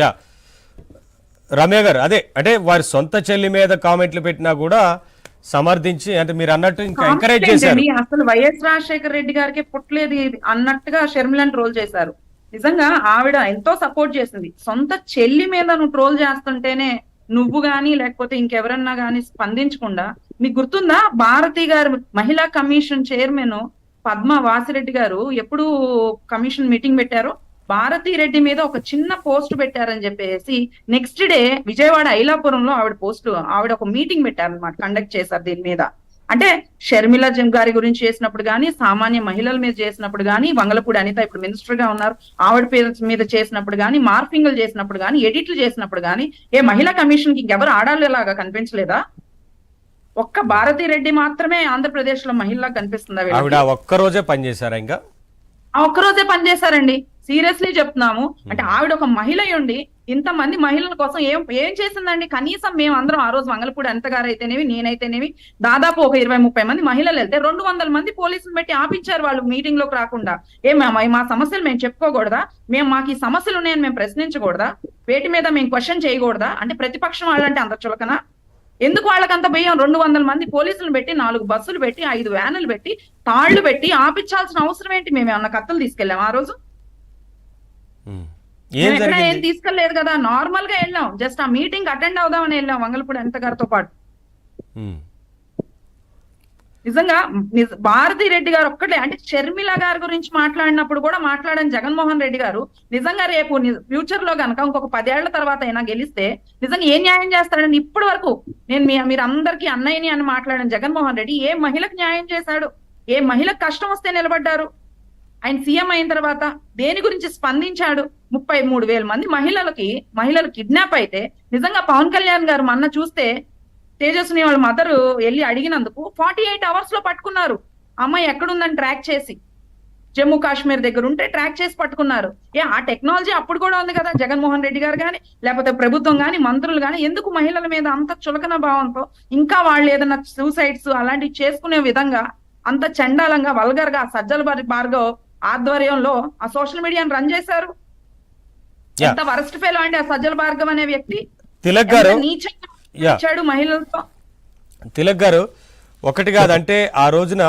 Yeah Ramya గారు, అదే అంటే వారి సొంత చెల్లి మీద కామెంట్లు పెట్టినా కూడా సమర్థించి, అంటే మీరు అన్నట్టు ఇంకా ఎంకరేజ్ చేశారు. అసలు వైఎస్ రాజశేఖర రెడ్డి గారికి పుట్టలేదు ఇది అన్నట్టుగా షర్మిలను ట్రోల్ చేశారు. నిజంగా ఆవిడ ఎంతో సపోర్ట్ చేసింది. సొంత చెల్లి మీద నువ్వు ట్రోల్ చేస్తుంటేనే నువ్వు గాని లేకపోతే ఇంకెవరన్నా గాని స్పందించకుండా, మీకు గుర్తుందా భారతి గారు మహిళా కమిషన్ చైర్మన్ పద్మ వాసిరెడ్డి గారు ఎప్పుడు కమిషన్ మీటింగ్ పెట్టారో భారతీ రెడ్డి మీద ఒక చిన్న పోస్ట్ పెట్టారని చెప్పేసి నెక్స్ట్ డే విజయవాడ ఐలాపురంలో ఆవిడ ఒక మీటింగ్ పెట్టారనమాట, కండక్ట్ చేశారు దీని మీద. అంటే షర్మిల గారి గురించి చేసినప్పుడు గానీ, సామాన్య మహిళల మీద చేసినప్పుడు గానీ, వంగలపూడి అనిత ఇప్పుడు మినిస్టర్ గా ఉన్నారు ఆవిడ పేరు మీద చేసినప్పుడు గానీ, మార్ఫింగ్లు చేసినప్పుడు గానీ, ఎడిట్లు చేసినప్పుడు గానీ, ఏ మహిళా కమిషన్ కి ఇంకెవరు ఆడాలేలాగా కనిపించలేదా? ఒక్క భారతీ రెడ్డి మాత్రమే ఆంధ్రప్రదేశ్ లో మహిళలా కనిపిస్తుందా? ఆవిడ ఒక్క రోజే పనిచేశారా? ఇంకా ఆ ఒక్కరోజే పనిచేశారండి. సీరియస్లీ చెప్తున్నాము. అంటే ఆవిడ ఒక మహిళ ఉండి ఇంతమంది మహిళల కోసం ఏం చేసిందండి? కనీసం మేము అందరం ఆ రోజు మంగళపూడి అనిత గారు అయితేనేవి, నేనైతేనేవి, దాదాపు ఒక 20-30 మంది మహిళలు వెళ్తే 200 మంది పోలీసులు పెట్టి ఆపించారు వాళ్ళు మీటింగ్ లోకి రాకుండా. మా సమస్యలు మేము చెప్పుకోకూడదా? మాకు ఈ సమస్యలు ఉన్నాయని మేము ప్రశ్నించకూడదా? వేటి మీద మేము క్వశ్చన్ చేయకూడదా? అంటే ప్రతిపక్షం వాళ్ళంటే అంత చులకనా? ఎందుకు వాళ్ళకంత భయం? 200 మంది పోలీసులు పెట్టి, 4 బస్సులు పెట్టి, 5 వ్యానులు పెట్టి, తాళ్లు పెట్టి ఆపించాల్సిన అవసరం ఏంటి? మేము ఏమన్నా కత్తులు తీసుకెళ్ళాం ఆ రోజు? ఏం తీసుకెళ్లేదు కదా, నార్మల్ గా వెళ్ళాం. జస్ట్ ఆ మీటింగ్ అటెండ్ అవుదామని వెళ్ళాం వంగలపూడి అనిత గారితో పాటు. నిజంగా భారతీ రెడ్డి గారు ఒక్కటే, అంటే షర్మిల గారి గురించి మాట్లాడినప్పుడు కూడా మాట్లాడని జగన్మోహన్ రెడ్డి గారు నిజంగా రేపు ఫ్యూచర్ లో గనక ఇంకొక 10 ఏళ్ల తర్వాత అయినా గెలిస్తే నిజంగా ఏం న్యాయం చేస్తాడని ఇప్పటి వరకు మీరు అందరికీ అన్నయ్యని అని మాట్లాడిన జగన్మోహన్ రెడ్డి ఏ మహిళకు న్యాయం చేశాడు? ఏ మహిళకు కష్టం వస్తే నిలబడ్డారు? ఆయన సీఎం అయిన తర్వాత దేని గురించి స్పందించాడు? 33,000 మంది మహిళలు కిడ్నాప్ అయితే నిజంగా పవన్ కళ్యాణ్ గారు మొన్న చూస్తే తేజస్విని వాళ్ళ మదరు వెళ్ళి అడిగినందుకు 48 అవర్స్ లో పట్టుకున్నారు. అమ్మాయి ఎక్కడుందని ట్రాక్ చేసి, జమ్మూ కాశ్మీర్ దగ్గర ఉంటే ట్రాక్ చేసి పట్టుకున్నారు. ఆ టెక్నాలజీ అప్పుడు కూడా ఉంది కదా. జగన్మోహన్ రెడ్డి గారు కానీ, లేకపోతే ప్రభుత్వం కానీ, మంత్రులు కానీ ఎందుకు మహిళల మీద అంత చులకన భావంతో ఇంకా వాళ్ళు ఏదైనా సూసైడ్స్ అలాంటివి చేసుకునే విధంగా అంత చండాలంగా వల్గర్ గా సజ్జల భార్గవ్ ఆధ్వర్యంలో ఆ సోషల్ మీడియాను రన్ చేశారు? ఎంత వరస్ట్ ఫెలో అండి ఆ సజ్జల భార్గవ్ అనే వ్యక్తి. తిలక్ గారు, నీచాడు మహిళలతో. తిలక్ గారు, ఒకటి కాదంటే ఆ రోజున